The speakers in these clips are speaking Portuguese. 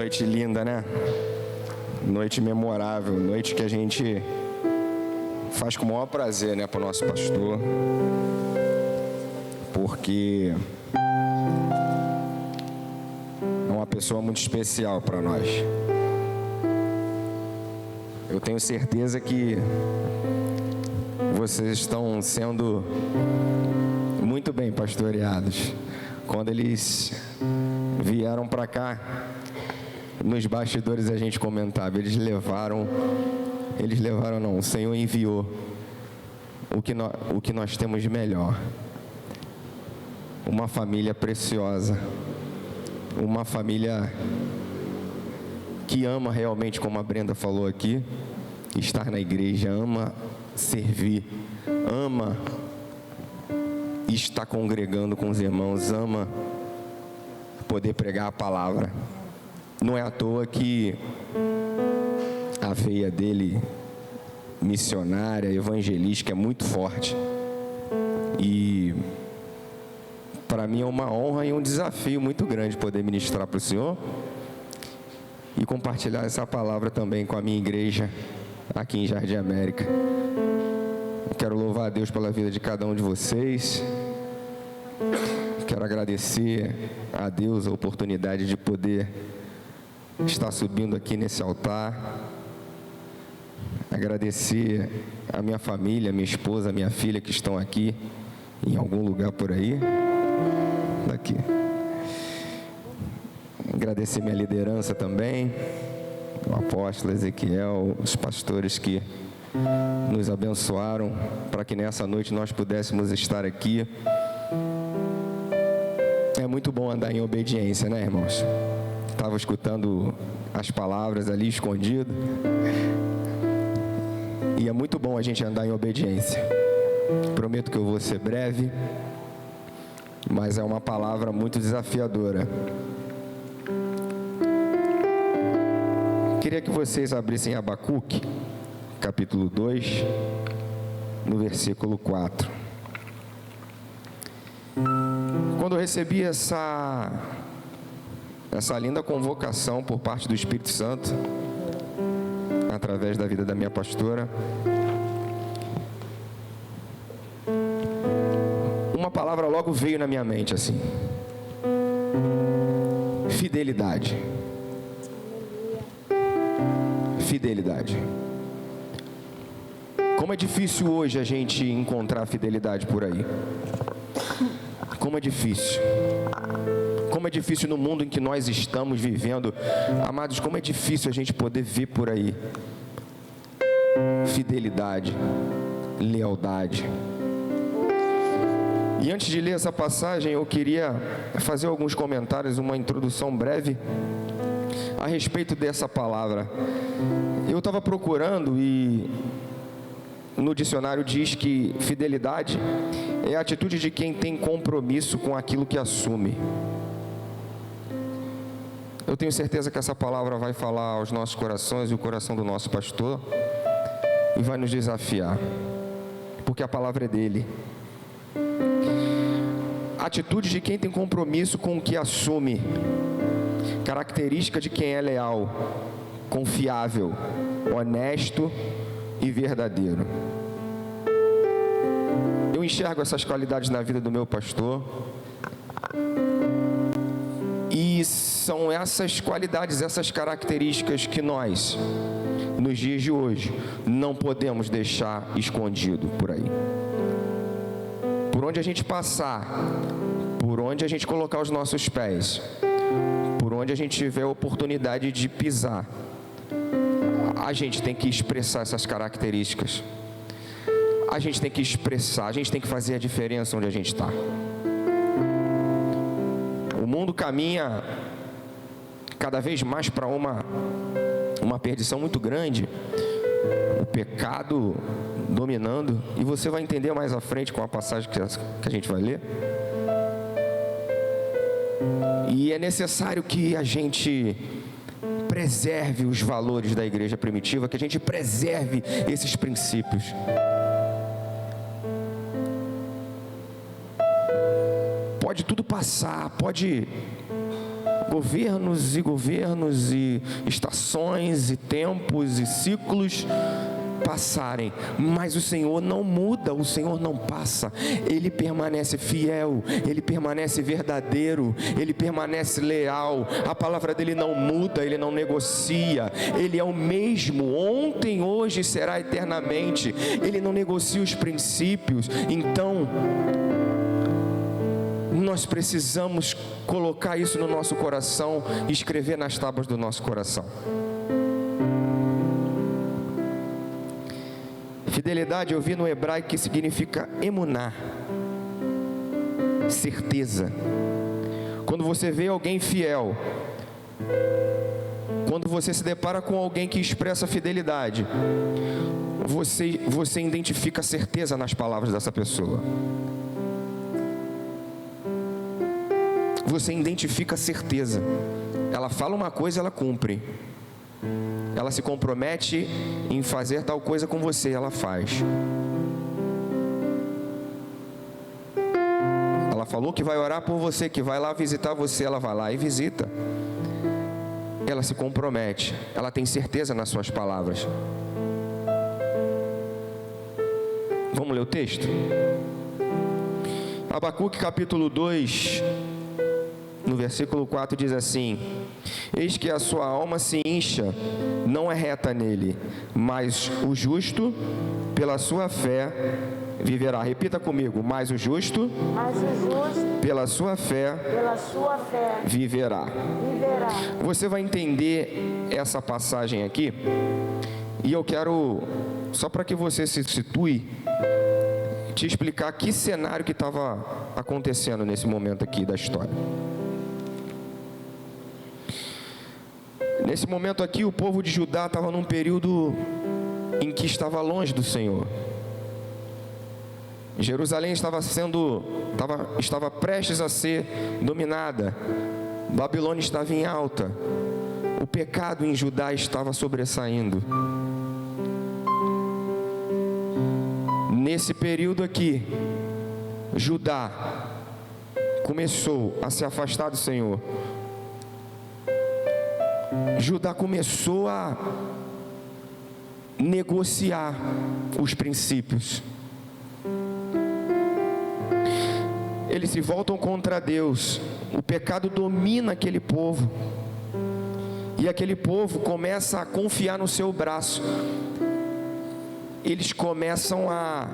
Noite linda, né? Noite memorável, noite que a gente faz com o maior prazer, né, para o nosso pastor, porque é uma pessoa muito especial para nós. Eu tenho certeza que vocês estão sendo muito bem pastoreados. Quando eles vieram para cá, nos bastidores a gente comentava, o Senhor enviou o que nós temos de melhor. Uma família preciosa, uma família que ama realmente, como a Brenda falou aqui, estar na igreja, ama servir, ama estar congregando com os irmãos, ama poder pregar a palavra. Não é à toa que a veia dele, missionária, evangelística, é muito forte. E para mim é uma honra e um desafio muito grande poder ministrar para o Senhor e compartilhar essa palavra também com a minha igreja aqui em Jardim América. Quero louvar a Deus pela vida de cada um de vocês. Quero agradecer a Deus a oportunidade de poder estar subindo aqui nesse altar. Agradecer a minha família, minha esposa, minha filha que estão aqui em algum lugar por aí. Daqui. Agradecer minha liderança também, o apóstolo Ezequiel, os pastores que nos abençoaram para que nessa noite nós pudéssemos estar aqui. É muito bom andar em obediência, né, irmãos? Estava escutando as palavras ali escondido. E é muito bom a gente andar em obediência. Prometo que eu vou ser breve, mas é uma palavra muito desafiadora. Queria que vocês abrissem Abacuque, capítulo 2, no versículo 4. Quando eu recebi essa linda convocação por parte do Espírito Santo, através da vida da minha pastora, uma palavra logo veio na minha mente assim: fidelidade. Fidelidade. Como é difícil hoje a gente encontrar fidelidade por aí. Como é difícil. Como é difícil no mundo em que nós estamos vivendo. Amados, como é difícil a gente poder ver por aí fidelidade, lealdade. E antes de ler essa passagem, eu queria fazer alguns comentários, uma introdução breve a respeito dessa palavra. Eu estava procurando e no dicionário diz que fidelidade é a atitude de quem tem compromisso com aquilo que assume. Eu tenho certeza que essa palavra vai falar aos nossos corações e o coração do nosso pastor e vai nos desafiar, porque a palavra é dele. Atitude de quem tem compromisso com o que assume. Característica de quem é leal, confiável, honesto e verdadeiro. Eu enxergo essas qualidades na vida do meu pastor. E são essas qualidades, essas características que nós, nos dias de hoje, não podemos deixar escondido por aí. Por onde a gente passar, por onde a gente colocar os nossos pés, por onde a gente tiver a oportunidade de pisar, a gente tem que expressar essas características. A gente tem que expressar, a gente tem que fazer a diferença onde a gente está. O mundo caminha cada vez mais para uma perdição muito grande. O pecado dominando. E você vai entender mais à frente com a passagem que a gente vai ler. E é necessário que a gente preserve os valores da igreja primitiva, que a gente preserve esses princípios. Pode tudo passar, pode governos e estações e tempos e ciclos passarem, mas o Senhor não muda, o Senhor não passa, Ele permanece fiel, Ele permanece verdadeiro, Ele permanece leal, a palavra dEle não muda, Ele não negocia, Ele é o mesmo, ontem, hoje e será eternamente, Ele não negocia os princípios. Então, nós precisamos colocar isso no nosso coração e escrever nas tábuas do nosso coração. Fidelidade, eu vi no hebraico que significa emuná, certeza. Quando você vê alguém fiel, quando você se depara com alguém que expressa fidelidade, você identifica certeza nas palavras dessa pessoa. Você identifica certeza. Ela fala uma coisa, ela cumpre. Ela se compromete em fazer tal coisa com você, ela faz. Ela falou que vai orar por você, que vai lá visitar você, ela vai lá e visita. Ela se compromete, ela tem certeza nas suas palavras. Vamos ler o texto? Abacuque capítulo 2, no versículo 4 diz assim: eis que a sua alma se incha, não é reta nele, mas o justo, pela sua fé, viverá. Repita comigo: mas o justo, pela sua fé, viverá. Você vai entender essa passagem aqui, e eu quero, só para que você se situe, te explicar que cenário que estava acontecendo nesse momento aqui da história. Nesse momento aqui, o povo de Judá estava num período em que estava longe do Senhor. Jerusalém estava prestes a ser dominada. Babilônia estava em alta. O pecado em Judá estava sobressaindo. Nesse período aqui, Judá começou a se afastar do Senhor. Judá começou a negociar os princípios. Eles se voltam contra Deus. O pecado domina aquele povo. E aquele povo começa a confiar no seu braço. Eles começam a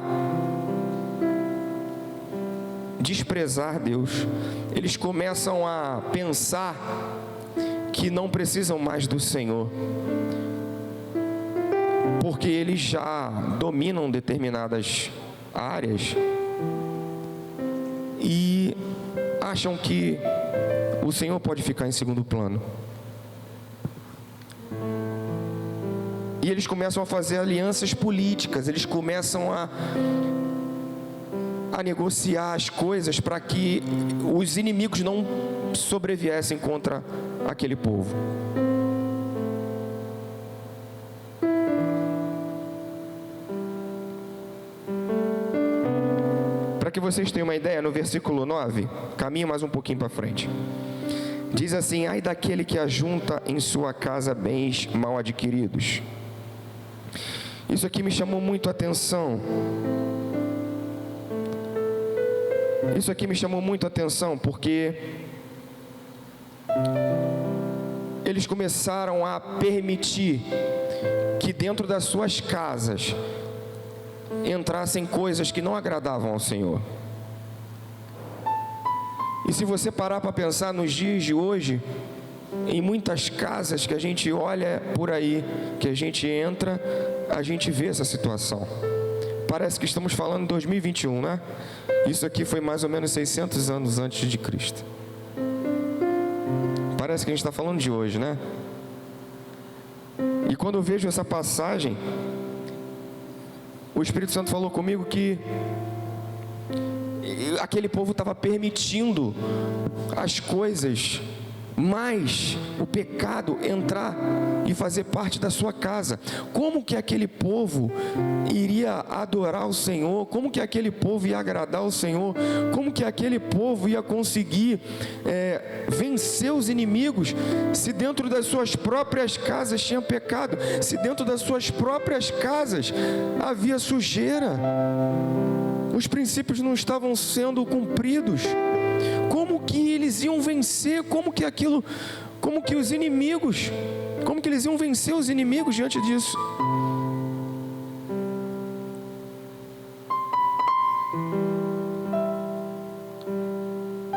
desprezar Deus. Eles começam a pensar que não precisam mais do Senhor, porque eles já dominam determinadas áreas e acham que o Senhor pode ficar em segundo plano. E eles começam a fazer alianças políticas, eles começam a negociar as coisas para que os inimigos não sobreviessem contra aquele povo. Para que vocês tenham uma ideia, no versículo 9, caminho mais um pouquinho para frente, diz assim: ai daquele que ajunta em sua casa bens mal adquiridos. Isso aqui me chamou muito a atenção. Isso aqui me chamou muito a atenção porque eles começaram a permitir que dentro das suas casas entrassem coisas que não agradavam ao Senhor. E se você parar para pensar nos dias de hoje, em muitas casas que a gente olha por aí, que a gente entra, a gente vê essa situação. Parece que estamos falando em 2021, né? Isso aqui foi mais ou menos 600 anos antes de Cristo. Parece que a gente está falando de hoje, né? E quando eu vejo essa passagem, o Espírito Santo falou comigo que aquele povo estava permitindo as coisas mais o pecado entrar e fazer parte da sua casa. Como que aquele povo iria adorar o Senhor? Como que aquele povo ia agradar o Senhor? Como que aquele povo ia conseguir vencer os inimigos, se dentro das suas próprias casas tinha pecado, se dentro das suas próprias casas havia sujeira, os princípios não estavam sendo cumpridos? Como que eles iam vencer? Como que eles iam vencer os inimigos diante disso?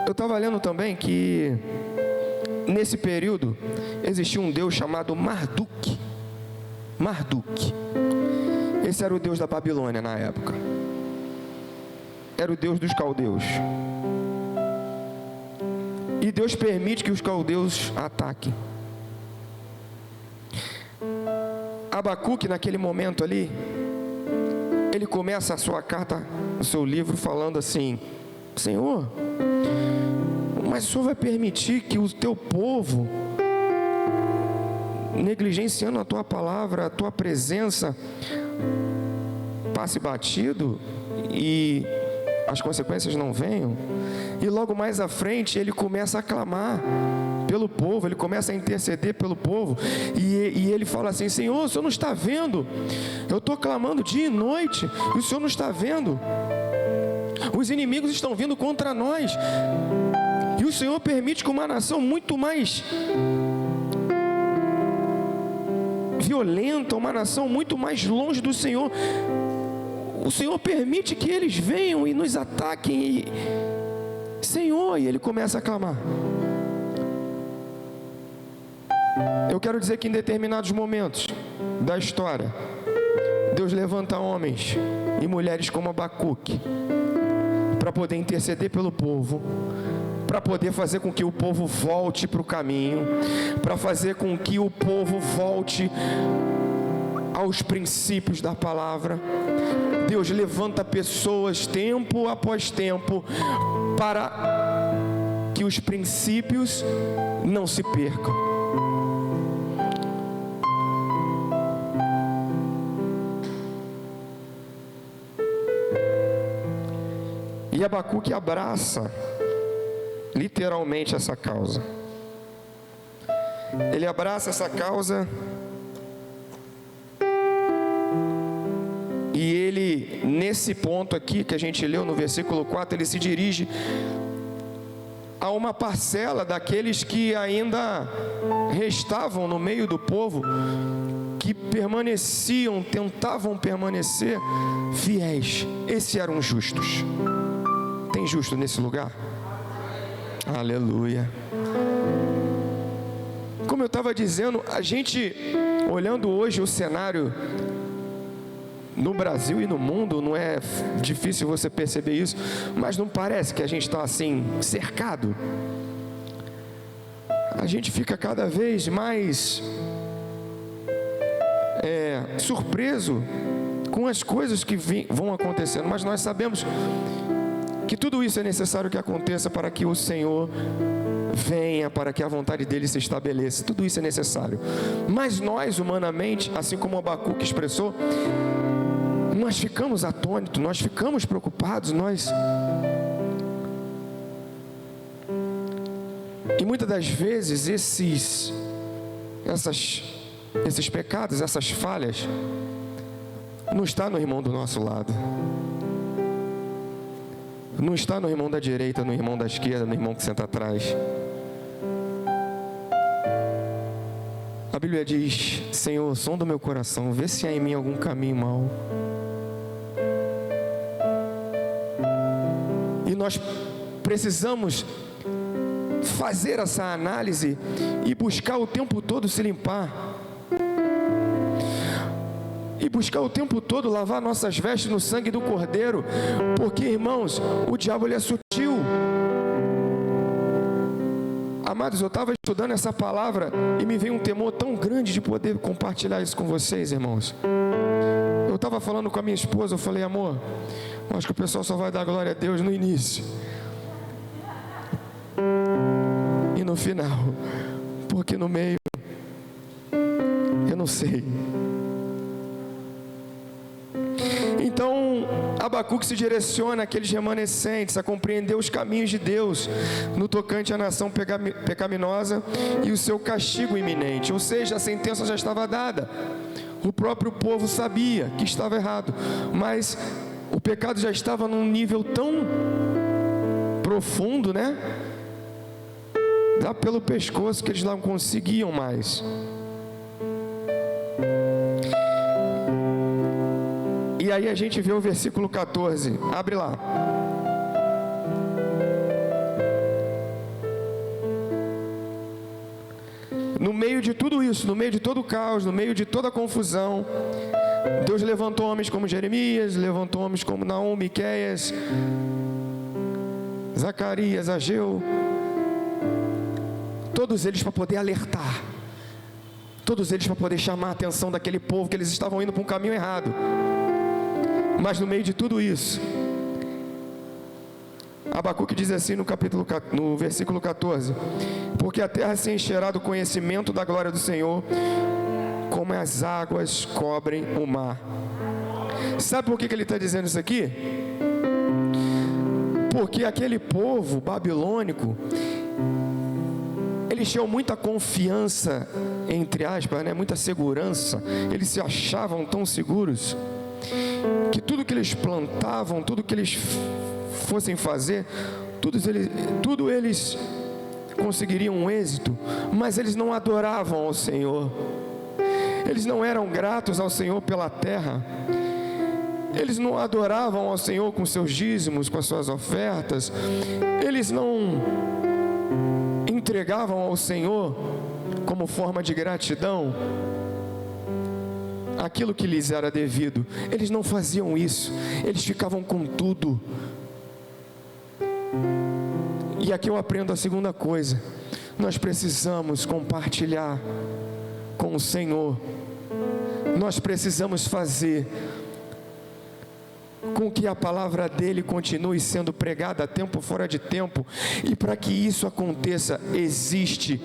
Eu estava lendo também que nesse período existia um deus chamado Marduk. Esse era o deus da Babilônia na época. Era o deus dos caldeus. E Deus permite que os caldeus ataquem. Abacuque, naquele momento ali, ele começa a sua carta, o seu livro, falando assim: Senhor, mas o Senhor vai permitir que o teu povo, negligenciando a tua palavra, a tua presença, passe batido e as consequências não venham? E logo mais à frente ele começa a clamar pelo povo, ele começa a interceder pelo povo, e ele fala assim: Senhor, o Senhor não está vendo? Eu estou clamando dia e noite, e o Senhor não está vendo? Os inimigos estão vindo contra nós, e o Senhor permite que uma nação muito mais violenta, uma nação muito mais longe do Senhor, o Senhor permite que eles venham e nos ataquem, Senhor, e ele começa a clamar. Eu quero dizer que em determinados momentos da história, Deus levanta homens e mulheres como Abacuque para poder interceder pelo povo, para poder fazer com que o povo volte para o caminho, para fazer com que o povo volte aos princípios da palavra. Deus levanta pessoas tempo após tempo para que os princípios não se percam. E Abacuque abraça literalmente essa causa. Ele abraça essa causa e ele, nesse ponto aqui que a gente leu no versículo 4, ele se dirige a uma parcela daqueles que ainda restavam no meio do povo, que permaneciam, tentavam permanecer fiéis. Esses eram justos. Tem justo nesse lugar? Aleluia. Como eu estava dizendo, a gente, olhando hoje o cenário no Brasil e no mundo, não é difícil você perceber isso, mas não parece que a gente está assim, cercado? A gente fica cada vez mais surpreso com as coisas que vão acontecendo, mas nós sabemos que tudo isso é necessário que aconteça para que o Senhor venha, para que a vontade dele se estabeleça. Tudo isso é necessário. Mas nós, humanamente, assim como Abacuque expressou, nós ficamos atônitos, nós ficamos preocupados, e muitas das vezes esses pecados, essas falhas, não está no irmão do nosso lado. Não está no irmão da direita, no irmão da esquerda, no irmão que senta atrás. A Bíblia diz: Senhor, sonda o meu coração, vê se há em mim algum caminho mau. E nós precisamos fazer essa análise e buscar o tempo todo se limpar. E buscar o tempo todo lavar nossas vestes no sangue do Cordeiro, porque, irmãos, o diabo ele é sutil. Amados, eu estava estudando essa palavra e me veio um temor tão grande de poder compartilhar isso com vocês, irmãos. Eu estava falando com a minha esposa, eu falei: amor, eu acho que o pessoal só vai dar glória a Deus no início. E no no final, porque no meio, eu não sei. Então, Abacuque se direciona àqueles remanescentes a compreender os caminhos de Deus no tocante à nação pecaminosa e o seu castigo iminente. Ou seja, a sentença já estava dada. O próprio povo sabia que estava errado, mas o pecado já estava num nível tão profundo, né? Lá pelo pescoço, que eles não conseguiam mais. E aí a gente vê o versículo 14, abre lá. No meio de tudo isso, no meio de todo o caos, no meio de toda a confusão, Deus levantou homens como Jeremias, levantou homens como Naum, Miqueias, Zacarias, Ageu, todos eles para poder alertar, todos eles para poder chamar a atenção daquele povo, que eles estavam indo para um caminho errado. Mas no meio de tudo isso, Abacuque diz assim no versículo 14: porque a terra se encherá do conhecimento da glória do Senhor, como as águas cobrem o mar. Sabe por que ele está dizendo isso aqui? Porque aquele povo babilônico, eles tinham muita confiança, entre aspas, né? Muita segurança, eles se achavam tão seguros, que tudo que eles plantavam, tudo que eles fossem fazer, tudo eles conseguiriam um êxito, mas eles não adoravam ao Senhor, eles não eram gratos ao Senhor pela terra, eles não adoravam ao Senhor com seus dízimos, com as suas ofertas, eles não entregavam ao Senhor como forma de gratidão aquilo que lhes era devido. Eles não faziam isso, eles ficavam com tudo. E aqui eu aprendo a segunda coisa: nós precisamos compartilhar com o Senhor, nós precisamos fazer com que a palavra dele continue sendo pregada a tempo fora de tempo. E para que isso aconteça, existe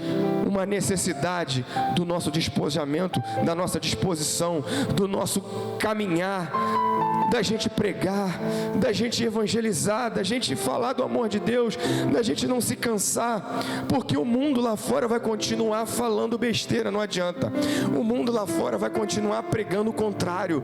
uma necessidade do nosso despojamento, da nossa disposição, do nosso caminhar, da gente pregar, da gente evangelizar, da gente falar do amor de Deus, da gente não se cansar, porque o mundo lá fora vai continuar falando besteira, não adianta. O mundo lá fora vai continuar pregando o contrário.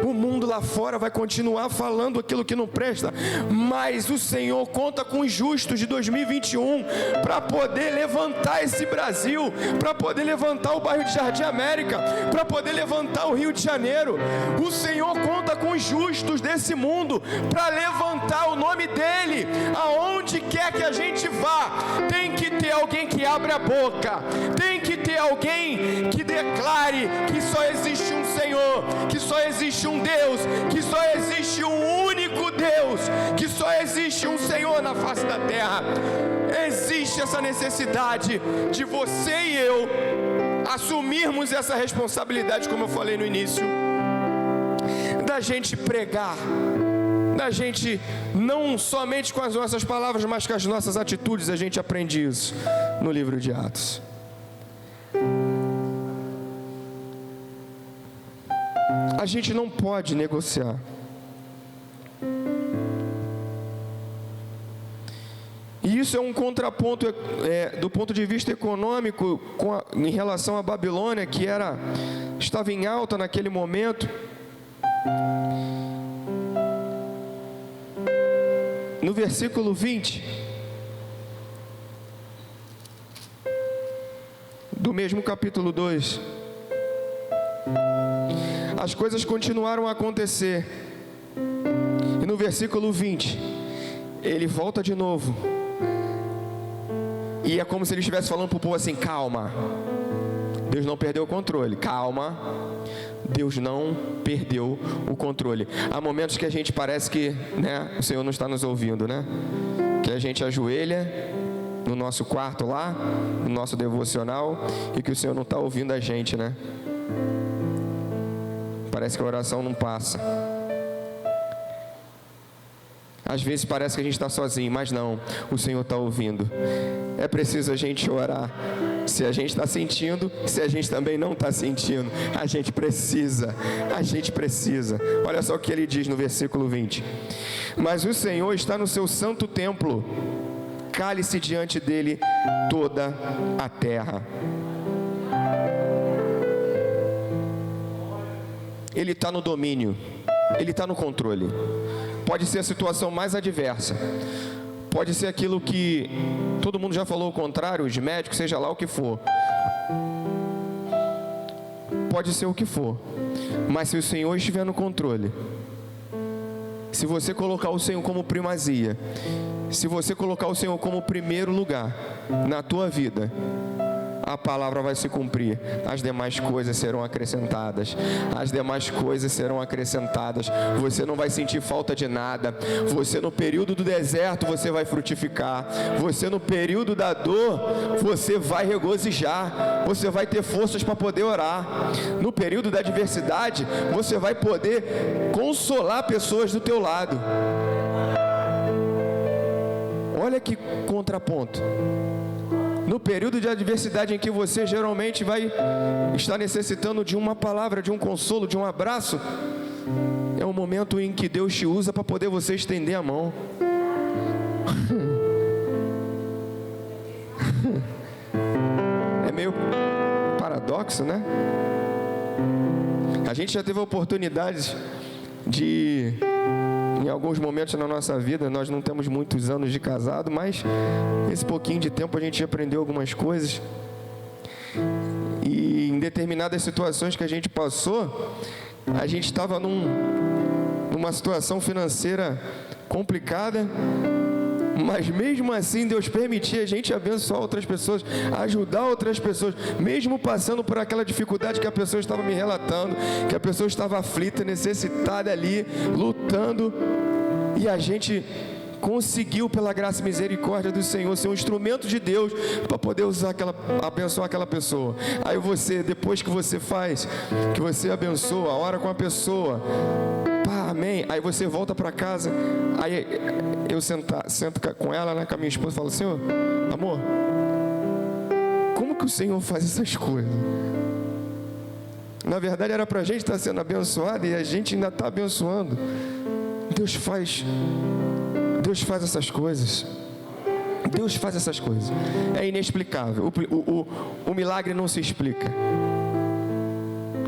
O mundo lá fora vai continuar falando aquilo que não presta, mas o Senhor conta com os justos de 2021 para poder levantar esse Brasil, para poder levantar o bairro de Jardim América, para poder levantar o Rio de Janeiro. O Senhor conta com os justos desse mundo para levantar o nome dele. Aonde quer que a gente vá, tem que ter alguém que abre a boca, tem que ter alguém que declare que só existe um Senhor, que só existe um Deus, que só existe um único Deus, que só existe um Senhor na face da terra. Existe essa necessidade de você e eu assumirmos essa responsabilidade, como eu falei no início, da gente pregar, da gente não somente com as nossas palavras, mas com as nossas atitudes. A gente aprende isso no livro de Atos. A gente não pode negociar. E isso é um contraponto do ponto de vista econômico em relação à Babilônia, que estava em alta naquele momento. No versículo 20 do mesmo capítulo 2, as coisas continuaram a acontecer. E no versículo 20, ele volta de novo. E é como se ele estivesse falando para o povo assim: calma, Deus não perdeu o controle. Calma, Deus não perdeu o controle. Há momentos que a gente parece que, né, o Senhor não está nos ouvindo, né? Que a gente ajoelha no nosso quarto lá, no nosso devocional, e que o Senhor não está ouvindo a gente, né? Parece que a oração não passa. Às vezes parece que a gente está sozinho, mas não, o Senhor está ouvindo. É preciso a gente orar. Se a gente está sentindo, se a gente também não está sentindo, a gente precisa. Olha só o que ele diz no versículo 20: mas o Senhor está no seu santo templo, cale-se diante dele toda a terra. Ele está no domínio, ele está no controle. Pode ser a situação mais adversa, pode ser aquilo que todo mundo já falou o contrário, os médicos, seja lá o que for. Pode ser o que for, mas se o Senhor estiver no controle, se você colocar o Senhor como primazia, se você colocar o Senhor como primeiro lugar na tua vida, a palavra vai se cumprir, as demais coisas serão acrescentadas, você não vai sentir falta de nada, você no período do deserto, você vai frutificar, você no período da dor, você vai regozijar, você vai ter forças para poder orar, no período da adversidade, você vai poder consolar pessoas do teu lado. Olha que contraponto. No período de adversidade em que você geralmente vai estar necessitando de uma palavra, de um consolo, de um abraço, é o momento em que Deus te usa para poder você estender a mão. É meio paradoxo, né? A gente já teve oportunidades de, em alguns momentos na nossa vida, nós não temos muitos anos de casado, mas esse pouquinho de tempo a gente aprendeu algumas coisas. E em determinadas situações que a gente passou, a gente estava numa situação financeira complicada, mas mesmo assim Deus permitia a gente abençoar outras pessoas, ajudar outras pessoas, mesmo passando por aquela dificuldade que a pessoa estava me relatando, que a pessoa estava aflita, necessitada ali, lutando, e a gente conseguiu, pela graça e misericórdia do Senhor, ser um instrumento de Deus para poder abençoar aquela pessoa. Aí você, depois que você faz, que você abençoa, ora com a pessoa, pá, amém, aí você volta para casa, aí eu sento com ela, né, com a minha esposa, e falo: Senhor, amor, como que o Senhor faz essas coisas? Na verdade era para a gente estar sendo abençoado e a gente ainda está abençoando. Deus faz essas coisas. Deus faz essas coisas. É inexplicável. O milagre não se explica.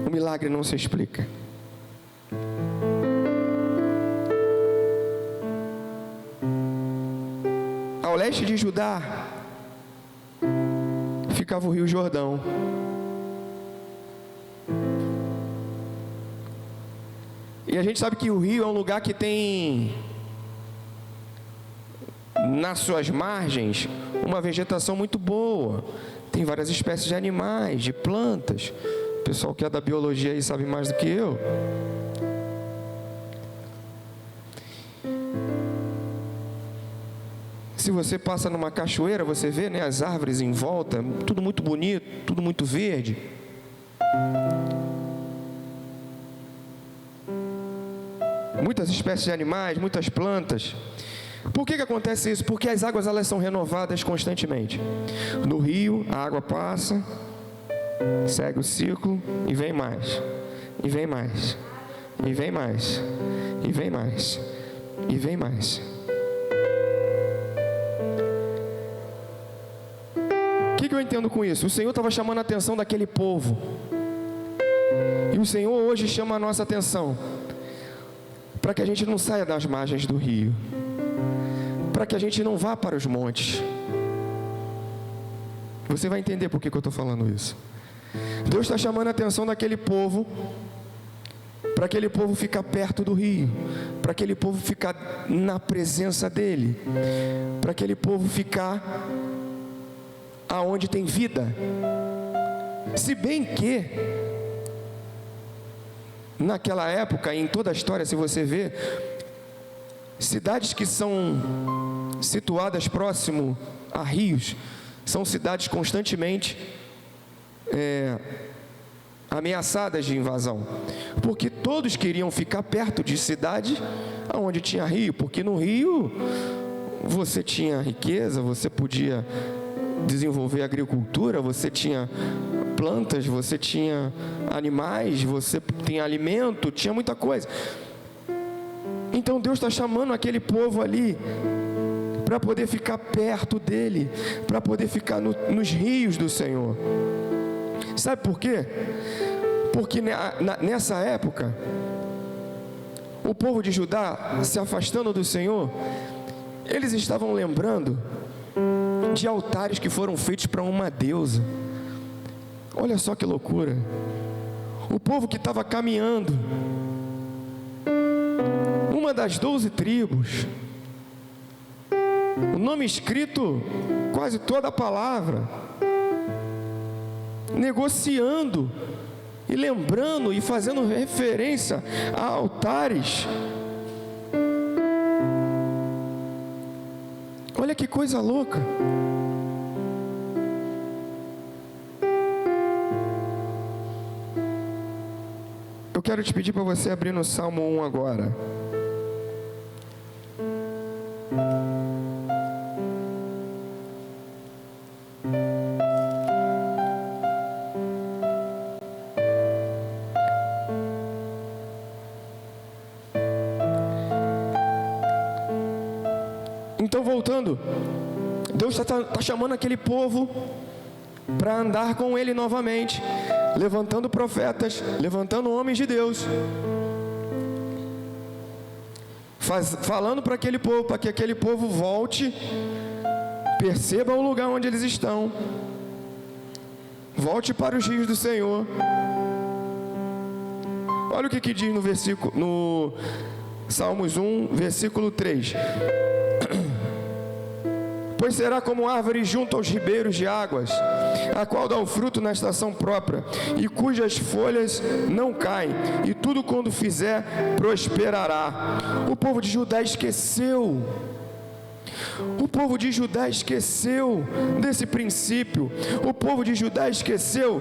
O milagre não se explica. Ao leste de Judá ficava o Rio Jordão. E a gente sabe que o rio é um lugar que tem nas suas margens uma vegetação muito boa. Tem várias espécies de animais, de plantas. O pessoal que é da biologia aí sabe mais do que eu. Se você passa numa cachoeira, você vê, né, as árvores em volta, tudo muito bonito, tudo muito verde. Muitas espécies de animais, muitas plantas. Por que acontece isso? Porque as águas, elas são renovadas constantemente. No rio, a água passa, segue o ciclo e vem mais, e vem mais, e vem mais, e vem mais, e vem mais. O que eu entendo com isso? O Senhor estava chamando a atenção daquele povo, e o Senhor hoje chama a nossa atenção para que a gente não saia das margens do rio, para que a gente não vá para os montes. Você vai entender por que eu estou falando isso. Deus está chamando a atenção daquele povo, para aquele povo ficar perto do rio, para aquele povo ficar na presença dele, para aquele povo ficar aonde tem vida. Se bem que naquela época, em toda a história, se você vê, cidades que são situadas próximo a rios, são cidades constantemente ameaçadas de invasão, porque todos queriam ficar perto de cidade onde tinha rio, porque no rio você tinha riqueza, você podia desenvolver agricultura, você tinha plantas, você tinha animais, você tem alimento, tinha muita coisa. Então Deus está chamando aquele povo ali para poder ficar perto dele, para poder ficar nos rios do Senhor. Sabe por quê? Porque nessa época, o povo de Judá, se afastando do Senhor, eles estavam lembrando de altares que foram feitos para uma deusa. Olha só que loucura. O povo que estava caminhando, uma das 12 tribos, o nome escrito, quase toda a palavra, negociando e lembrando e fazendo referência a altares. Olha que coisa louca. Eu quero te pedir para você abrir no Salmo 1 agora. Então, voltando, Deus está chamando aquele povo para andar com Ele novamente, levantando profetas, levantando homens de Deus, falando para aquele povo, para que aquele povo volte, perceba o lugar onde eles estão, volte para os rios do Senhor. Olha o que diz no versículo, no Salmos 1, versículo 3. Pois será como árvore junto aos ribeiros de águas, a qual dá o fruto na estação própria, e cujas folhas não caem, e tudo quando fizer prosperará. O povo de Judá esqueceu. O povo de Judá esqueceu desse princípio. O povo de Judá esqueceu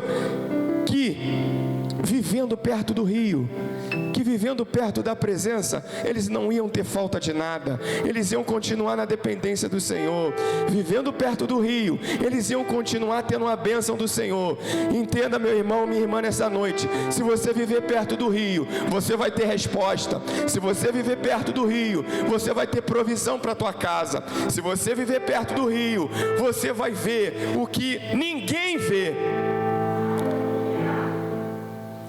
que, vivendo perto do rio, que vivendo perto da presença, eles não iam ter falta de nada, eles iam continuar na dependência do Senhor. Vivendo perto do rio, eles iam continuar tendo a bênção do Senhor. Entenda, meu irmão, minha irmã, nessa noite, se você viver perto do rio, você vai ter resposta. Se você viver perto do rio, você vai ter provisão para a tua casa. Se você viver perto do rio, você vai ver o que ninguém vê.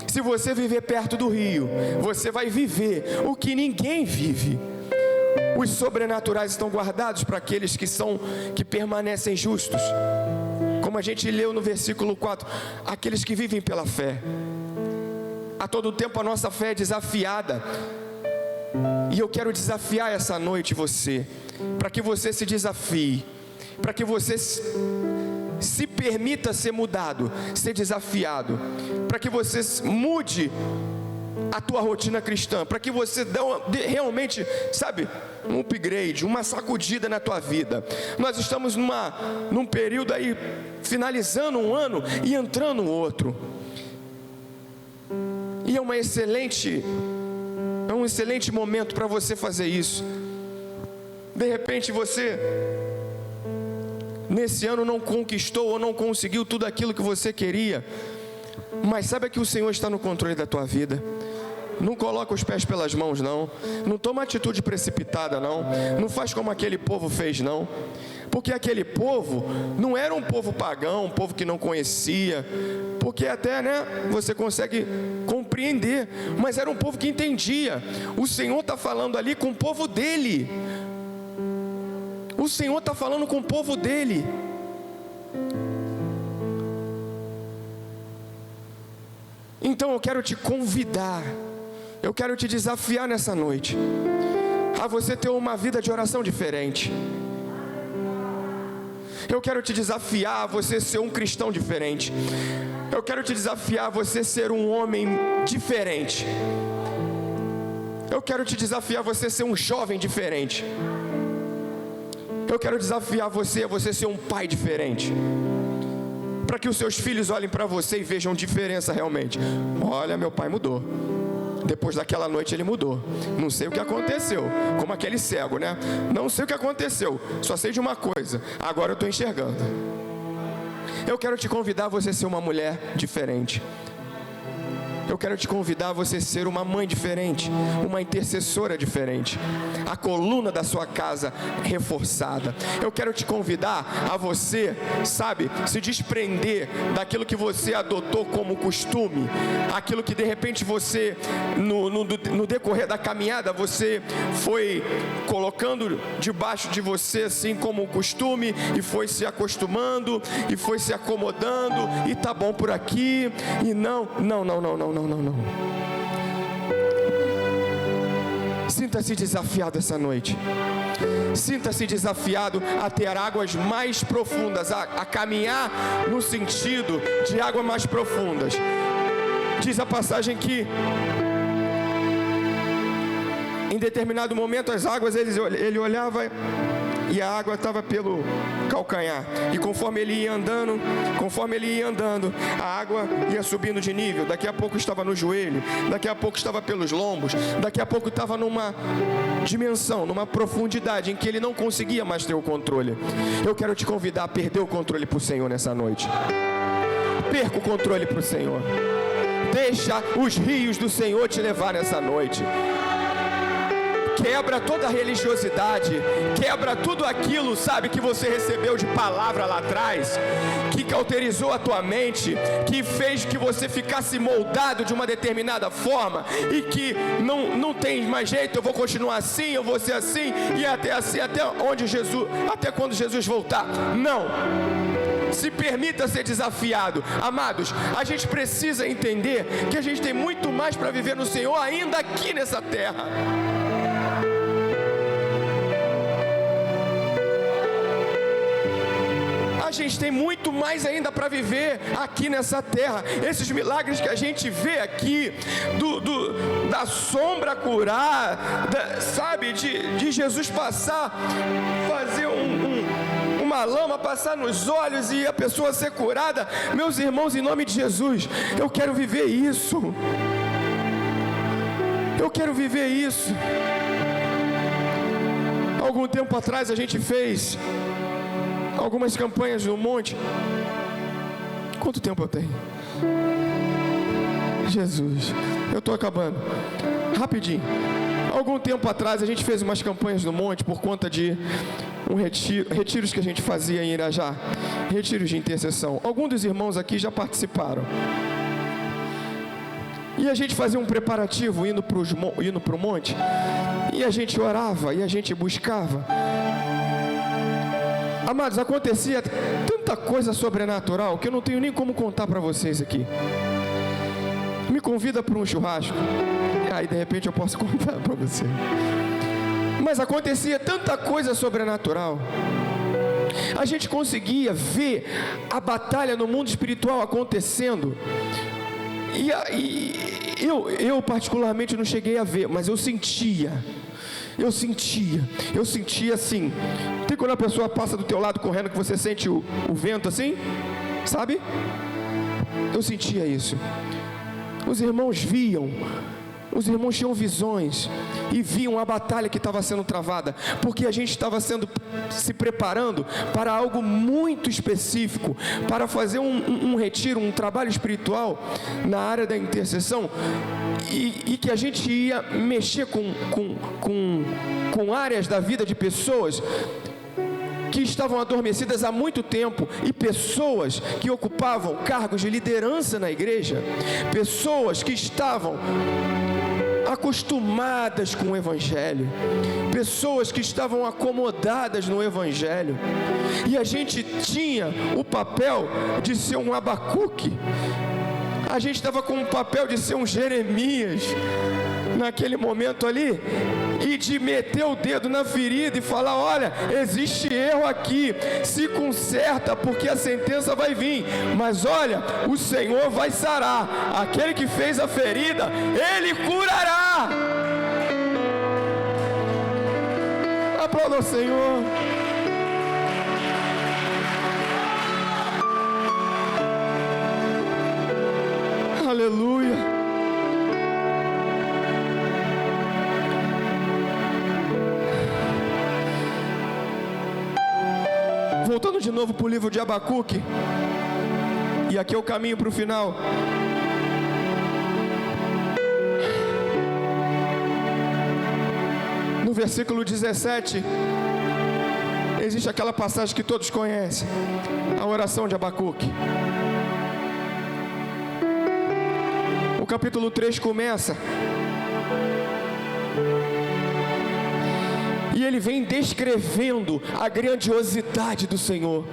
Se você viver perto do rio, você vai viver o que ninguém vive. Os sobrenaturais estão guardados para aqueles que permanecem justos. Como a gente leu no versículo 4, aqueles que vivem pela fé. A todo tempo a nossa fé é desafiada. E eu quero desafiar essa noite você, para que você se desafie, para que você se permita ser mudado, ser desafiado, para que você mude a tua rotina cristã, para que você dê realmente, sabe, um upgrade, uma sacudida na tua vida. Nós estamos num período aí, finalizando um ano e entrando outro, e é um excelente momento para você fazer isso. De repente você, nesse ano, não conquistou ou não conseguiu tudo aquilo que você queria, mas saiba que o Senhor está no controle da tua vida. Não coloca os pés pelas mãos, não toma atitude precipitada, não faz como aquele povo fez, não, porque aquele povo não era um povo pagão, um povo que não conhecia, porque até, você consegue compreender, mas era um povo que entendia. O Senhor está falando ali com o povo dele. O Senhor está falando com o povo dele. Então eu quero te convidar, eu quero te desafiar nessa noite, a você ter uma vida de oração diferente. Eu quero te desafiar a você ser um cristão diferente. Eu quero te desafiar a você ser um homem diferente. Eu quero te desafiar a você ser um jovem diferente. Eu quero desafiar você a você ser um pai diferente. para que os seus filhos olhem para você e vejam diferença realmente. Olha, meu pai mudou. Depois daquela noite ele mudou. Não sei o que aconteceu. Como aquele cego, né? Não sei o que aconteceu. Só sei de uma coisa. Agora eu estou enxergando. Eu quero te convidar a você ser uma mulher diferente. Eu quero te convidar a você ser uma mãe diferente, uma intercessora diferente, a coluna da sua casa reforçada. Eu quero te convidar a você, sabe, se desprender daquilo que você adotou como costume, aquilo que de repente você, no decorrer da caminhada, você foi colocando debaixo de você assim como costume, e foi se acostumando, e foi se acomodando, e tá bom por aqui, e não. Sinta-se desafiado essa noite. Sinta-se desafiado a ter águas mais profundas, a caminhar no sentido de águas mais profundas. Diz a passagem que em determinado momento as águas, ele olhava e a água estava pelo calcanhar, e conforme ele ia andando, a água ia subindo de nível. Daqui a pouco estava no joelho, daqui a pouco estava pelos lombos, daqui a pouco estava numa dimensão, numa profundidade em que ele não conseguia mais ter o controle. Eu quero te convidar a perder o controle para o Senhor nessa noite. Perca o controle para o Senhor. Deixa os rios do Senhor te levar nessa noite. Quebra toda a religiosidade, quebra tudo aquilo, sabe, que você recebeu de palavra lá atrás, que cauterizou a tua mente, que fez que você ficasse moldado de uma determinada forma, e que não tem mais jeito, eu vou continuar assim, eu vou ser assim, e até assim, até quando Jesus voltar. Não! Se permita ser desafiado. Amados, a gente precisa entender que a gente tem muito mais para viver no Senhor ainda aqui nessa terra. A gente tem muito mais ainda para viver aqui nessa terra. Esses milagres que a gente vê aqui, da sombra curar, sabe, de Jesus passar, fazer uma lama passar nos olhos e a pessoa ser curada. Meus irmãos, em nome de Jesus, eu quero viver isso. Eu quero viver isso. Algum tempo atrás a gente fez algumas campanhas no monte. Quanto tempo eu tenho? Jesus, eu estou acabando. Rapidinho. Algum tempo atrás a gente fez umas campanhas no monte por conta de retiros que a gente fazia em Irajá. Retiros de intercessão. Alguns dos irmãos aqui já participaram. E a gente fazia um preparativo indo para o monte. E a gente orava, e a gente buscava. Amados, acontecia tanta coisa sobrenatural que eu não tenho nem como contar para vocês aqui. Me convida para um churrasco, e aí de repente eu posso contar para você. Mas acontecia tanta coisa sobrenatural. A gente conseguia ver a batalha no mundo espiritual acontecendo. E eu particularmente não cheguei a ver, mas eu sentia assim. Tem quando a pessoa passa do teu lado correndo, que você sente o vento assim, sabe? Eu sentia isso. Os irmãos tinham visões e viam a batalha que estava sendo travada, porque a gente estava se preparando para algo muito específico, para fazer um retiro, um trabalho espiritual na área da intercessão, e que a gente ia mexer com áreas da vida de pessoas que estavam adormecidas há muito tempo, e pessoas que ocupavam cargos de liderança na igreja, pessoas que estavam acostumadas com o Evangelho, pessoas que estavam acomodadas no Evangelho, e a gente tinha o papel de ser um Abacuque, a gente estava com o papel de ser um Jeremias, naquele momento ali, e de meter o dedo na ferida e falar: olha, existe erro aqui, se conserta, porque a sentença vai vir, mas olha, o Senhor vai sarar, aquele que fez a ferida, Ele curará. Aplauda o Senhor. Aleluia. Voltando de novo para o livro de Abacuque, e aqui é o caminho para o final. No versículo 17, existe aquela passagem que todos conhecem, a oração de Abacuque. O capítulo 3 começa, e ele vem descrevendo a grandiosidade do Senhor.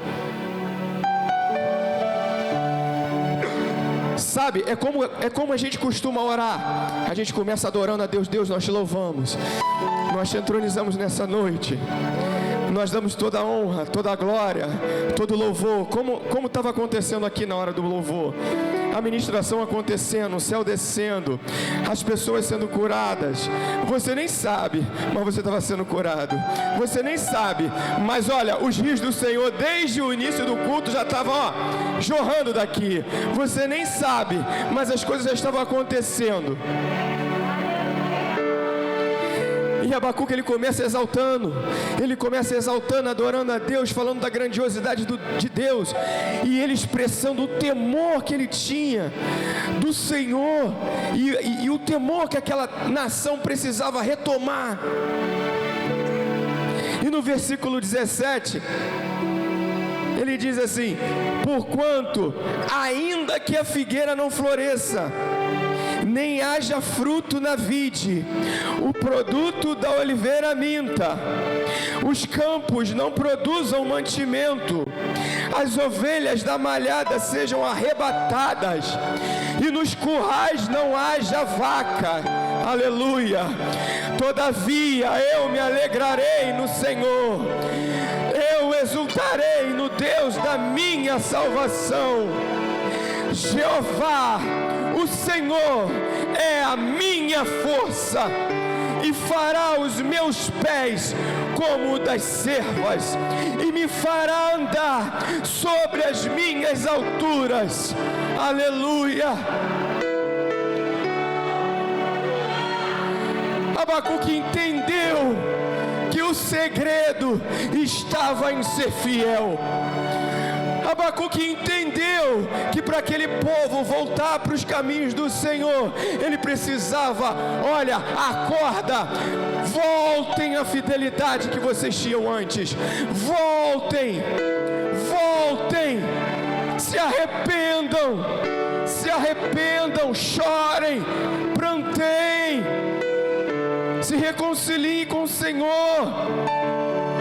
Sabe, é como a gente costuma orar. A gente começa adorando a Deus. Deus, nós te louvamos, nós te entronizamos nessa noite, nós damos toda a honra, toda a glória, todo o louvor, como estava acontecendo aqui na hora do louvor. A ministração acontecendo, o céu descendo, as pessoas sendo curadas. Você nem sabe, mas você estava sendo curado. Você nem sabe, mas olha, os rios do Senhor desde o início do culto já estavam jorrando daqui. Você nem sabe, mas as coisas já estavam acontecendo. E Abacuque, ele começa exaltando, adorando a Deus, falando da grandiosidade de Deus, e ele expressando o temor que ele tinha do Senhor, e o temor que aquela nação precisava retomar. E no versículo 17, ele diz assim: porquanto, ainda que a figueira não floresça, nem haja fruto na vide, o produto da oliveira minta, os campos não produzam mantimento, as ovelhas da malhada sejam arrebatadas, e nos currais não haja vaca. Aleluia. Todavia eu me alegrarei no Senhor, eu exultarei no Deus da minha salvação. Jeová, o Senhor é a minha força, e fará os meus pés como o das servas, e me fará andar sobre as minhas alturas. Aleluia. Abacuque entendeu que o segredo estava em ser fiel. Abacuque entendeu que para aquele povo voltar para os caminhos do Senhor, ele precisava, olha, acorda, voltem à fidelidade que vocês tinham antes, voltem, se arrependam, chorem, prantem, se reconciliem com o Senhor.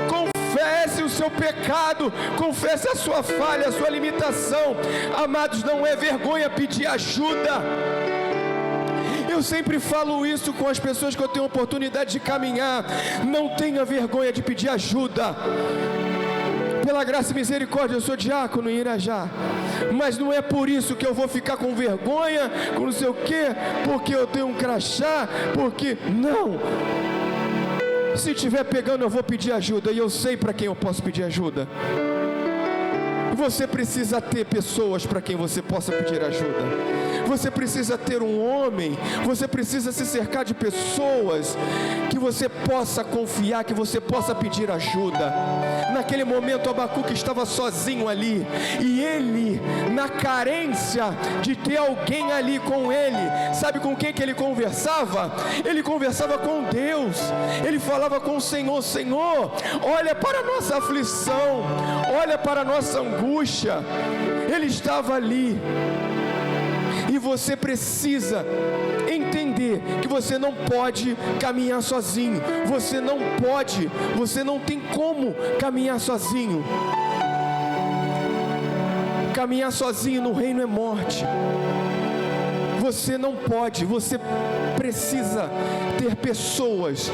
Confesse o seu pecado, confesse a sua falha, a sua limitação. Amados, não é vergonha pedir ajuda. Eu sempre falo isso com as pessoas que eu tenho oportunidade de caminhar. Não tenha vergonha de pedir ajuda. Pela graça e misericórdia, eu sou diácono em Irajá, mas não é por isso que eu vou ficar com vergonha, com não sei o quê, porque eu tenho um crachá, porque não. Se estiver pegando, eu vou pedir ajuda, e eu sei para quem eu posso pedir ajuda. Você precisa ter pessoas para quem você possa pedir ajuda. Você precisa ter um homem, você precisa se cercar de pessoas que você possa confiar, que você possa pedir ajuda. Naquele momento, Abacuque estava sozinho ali, e ele, na carência de ter alguém ali com ele, sabe com quem que ele conversava? Ele conversava com Deus. Ele falava com o Senhor: Senhor, olha para a nossa aflição, olha para a nossa angústia. Ele estava ali. E você precisa entender que você não pode caminhar sozinho. Você não tem como caminhar sozinho. Caminhar sozinho no reino é morte. Você não pode, você precisa ter pessoas.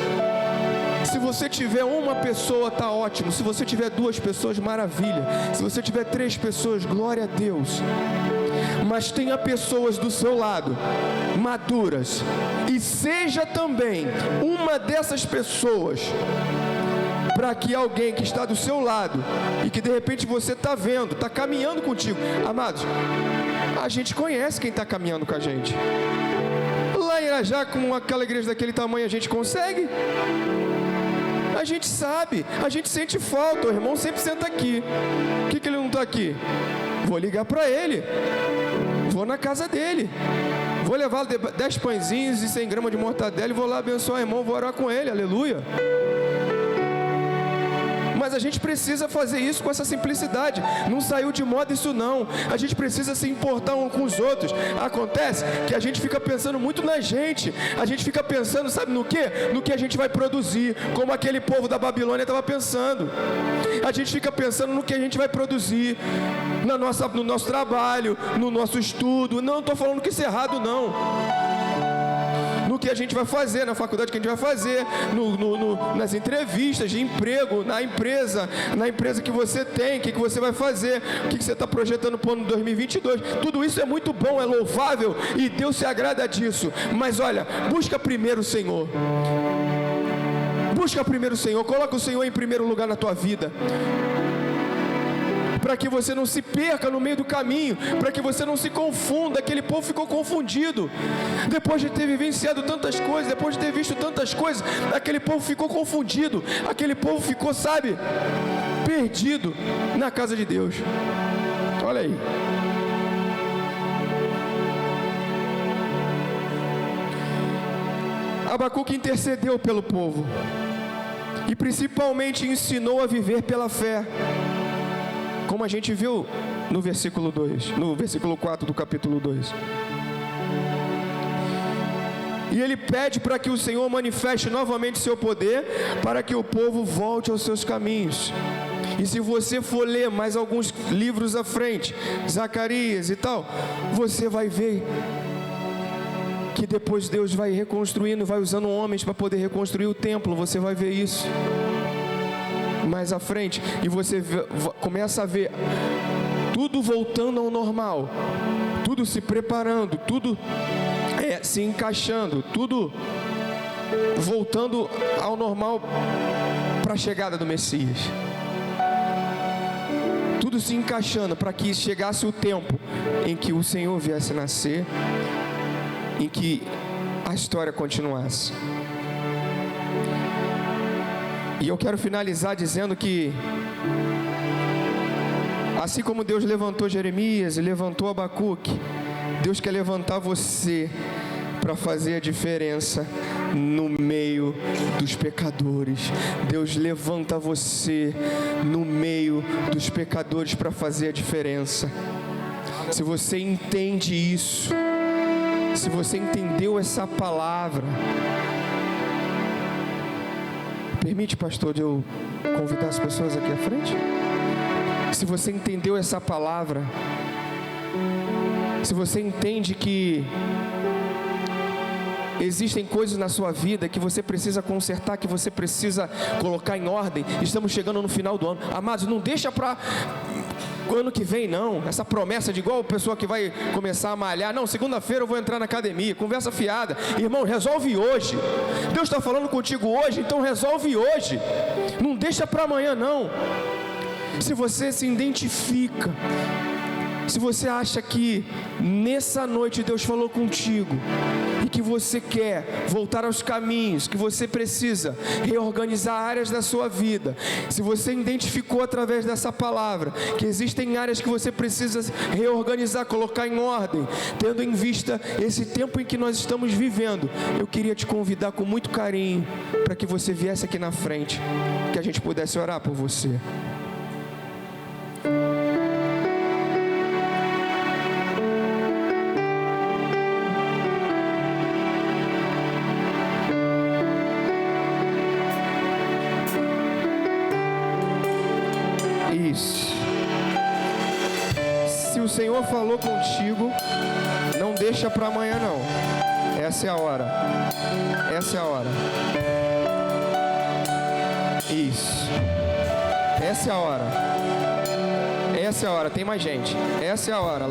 Se você tiver uma pessoa, está ótimo. Se você tiver 2 pessoas, maravilha. Se você tiver 3 pessoas, glória a Deus. Mas tenha pessoas do seu lado, maduras, e seja também uma dessas pessoas, para que alguém que está do seu lado, e que de repente você está vendo, está caminhando contigo, amados, A gente conhece quem está caminhando com a gente. Lá em Irajá, com aquela igreja daquele tamanho, a gente consegue? A gente sabe, a gente sente falta. O irmão sempre senta aqui. Por que ele não está aqui? Vou ligar para ele. Vou na casa dele. Vou levar 10 pãezinhos e 100 gramas de mortadela e vou lá abençoar o irmão, vou orar com ele, aleluia. Mas a gente precisa fazer isso com essa simplicidade. Não saiu de moda isso não. A gente precisa se importar um com os outros. Acontece que a gente fica pensando muito na gente. A gente fica pensando, sabe no quê? No que a gente vai produzir. Como aquele povo da Babilônia estava pensando. A gente fica pensando no que a gente vai produzir. No nosso trabalho, no nosso estudo. Não estou falando que isso é errado não. No que a gente vai fazer, na faculdade que a gente vai fazer, nas entrevistas de emprego, na empresa que você tem, o que você vai fazer, o que você está projetando para o ano 2022. Tudo isso é muito bom, é louvável e Deus se agrada disso. Mas olha, busca primeiro o Senhor. Busca primeiro o Senhor, coloca o Senhor em primeiro lugar na tua vida. Para que você não se perca no meio do caminho, para que você não se confunda. Aquele povo ficou confundido, depois de ter vivenciado tantas coisas, depois de ter visto tantas coisas, aquele povo ficou confundido, aquele povo ficou, sabe, perdido na casa de Deus. Olha aí. Abacuque intercedeu pelo povo, e principalmente ensinou a viver pela fé, como a gente viu no versículo 2, no versículo 4 do capítulo 2. E ele pede para que o Senhor manifeste novamente seu poder, para que o povo volte aos seus caminhos. E se você for ler mais alguns livros à frente, Zacarias e tal, você vai ver que depois Deus vai reconstruindo, vai usando homens para poder reconstruir o templo. Você vai ver isso mais à frente, e você começa a ver tudo voltando ao normal, tudo se preparando, tudo se encaixando, tudo voltando ao normal para a chegada do Messias. Tudo se encaixando para que chegasse o tempo em que o Senhor viesse nascer, em que a história continuasse. E eu quero finalizar dizendo que, assim como Deus levantou Jeremias e levantou Abacuque, Deus quer levantar você para fazer a diferença no meio dos pecadores. Deus levanta você no meio dos pecadores para fazer a diferença. Se você entende isso, se você entendeu essa palavra, permite, pastor, de eu convidar as pessoas aqui à frente? Se você entendeu essa palavra, se você entende que existem coisas na sua vida que você precisa consertar, que você precisa colocar em ordem, estamos chegando no final do ano. Amados, não deixa para o ano que vem não, essa promessa de igual a pessoa que vai começar a malhar, não, segunda-feira eu vou entrar na academia, conversa fiada. Irmão, resolve hoje. Deus está falando contigo hoje, então resolve hoje, não deixa para amanhã não. Se você se identifica, se você acha que nessa noite Deus falou contigo e que você quer voltar aos caminhos, que você precisa reorganizar áreas da sua vida, se você identificou através dessa palavra que existem áreas que você precisa reorganizar, colocar em ordem, tendo em vista esse tempo em que nós estamos vivendo, eu queria te convidar com muito carinho para que você viesse aqui na frente, que a gente pudesse orar por você. Se o Senhor falou contigo, não deixa para amanhã não. Essa é a hora. Essa é a hora. Isso. Essa é a hora. Essa é a hora. Tem mais gente. Essa é a hora.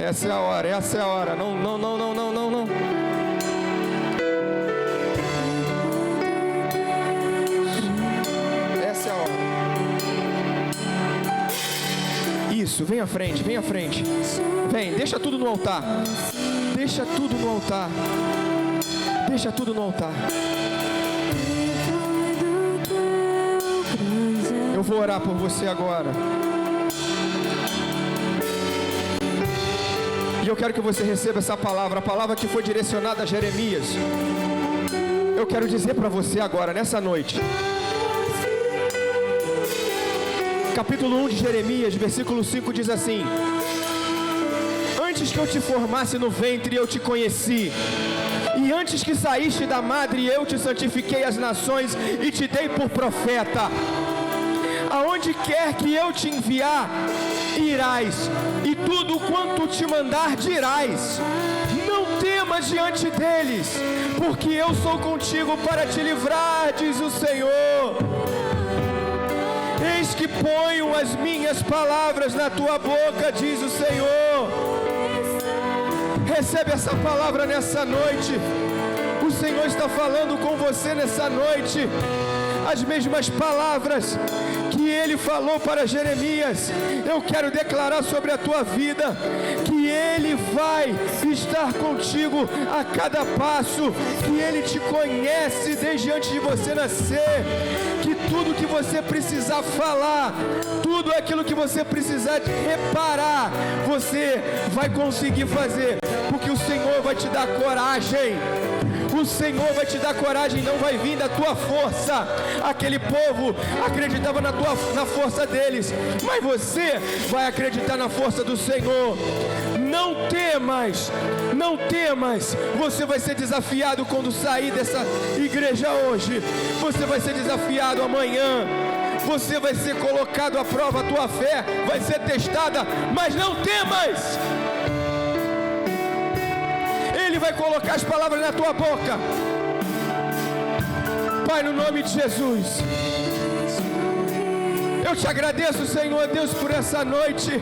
Essa é a hora. Essa é a hora. Não. Isso, vem à frente, vem à frente. Vem, deixa tudo no altar. Deixa tudo no altar. Deixa tudo no altar. Eu vou orar por você agora. E eu quero que você receba essa palavra, a palavra que foi direcionada a Jeremias. Eu quero dizer para você agora, nessa noite. Capítulo 1 de Jeremias, versículo 5 diz assim: Antes que eu te formasse no ventre, eu te conheci. E antes que saíste da madre, eu te santifiquei as nações e te dei por profeta. Aonde quer que eu te enviar, irás, e tudo quanto te mandar dirás. Não temas diante deles, porque eu sou contigo para te livrar, diz o Senhor. Eis que ponho as minhas palavras na tua boca, diz o Senhor. Recebe essa palavra nessa noite. O Senhor está falando com você nessa noite. As mesmas palavras que Ele falou para Jeremias, eu quero declarar sobre a tua vida, que Ele vai estar contigo a cada passo, que Ele te conhece desde antes de você nascer, que tudo que você precisar falar, tudo aquilo que você precisar reparar, você vai conseguir fazer, porque o Senhor vai te dar coragem. O Senhor vai te dar coragem, não vai vir da tua força. Aquele povo acreditava na força deles, mas você vai acreditar na força do Senhor. Não temas, não temas. Você vai ser desafiado quando sair dessa igreja hoje. Você vai ser desafiado amanhã. Você vai ser colocado à prova, a tua fé vai ser testada, mas não temas. Ele vai colocar as palavras na tua boca. Pai, no nome de Jesus, eu te agradeço, Senhor Deus, por essa noite.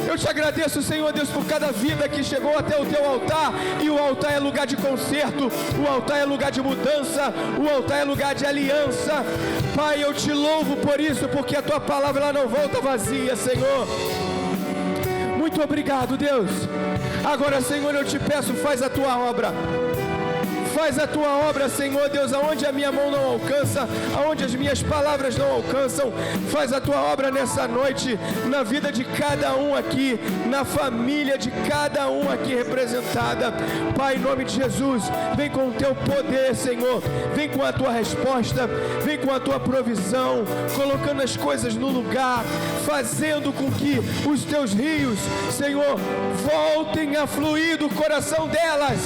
Eu te agradeço, Senhor Deus, por cada vida que chegou até o teu altar. E o altar é lugar de conserto, o altar é lugar de mudança, o altar é lugar de aliança. Pai, eu te louvo por isso, porque a tua palavra ela não volta vazia, Senhor. Muito obrigado, Deus. Agora, Senhor, eu te peço, faz a tua obra. Faz a tua obra, Senhor Deus, aonde a minha mão não alcança, aonde as minhas palavras não alcançam. Faz a tua obra nessa noite, na vida de cada um aqui, na família de cada um aqui representada. Pai, em nome de Jesus, vem com o teu poder, Senhor. Vem com a tua resposta, vem com a tua provisão, colocando as coisas no lugar, fazendo com que os teus rios, Senhor, voltem a fluir do coração delas.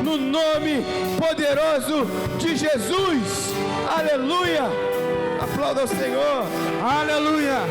No nome poderoso de Jesus. Aleluia. Aplauda ao Senhor. Aleluia.